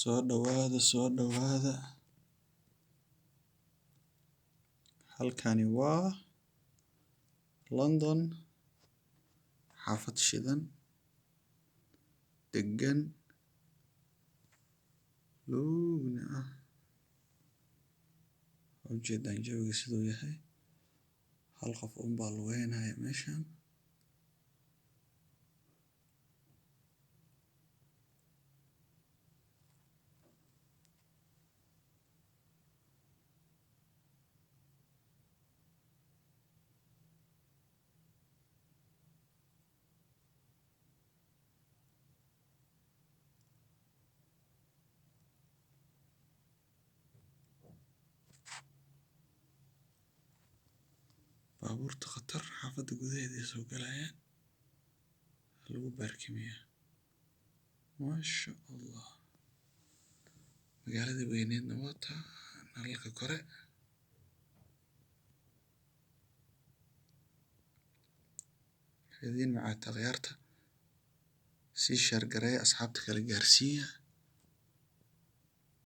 soo dhawaada. Halkani waa London, xaafad shidan, degan, loogna ah. Ujeedaan jawiga siduu yahay. Hal qof baa lugeynaya meeshaan. Baabuurta khatar xaafada gudaheeda soo galayaan. Lagu baarkimaya. Maasha Allah. Magaalada weyneedna waata nalalka kore. Xidhiidhin macaata khiyaarta. Sii share gareeya asxaabta kala gaarsiiya.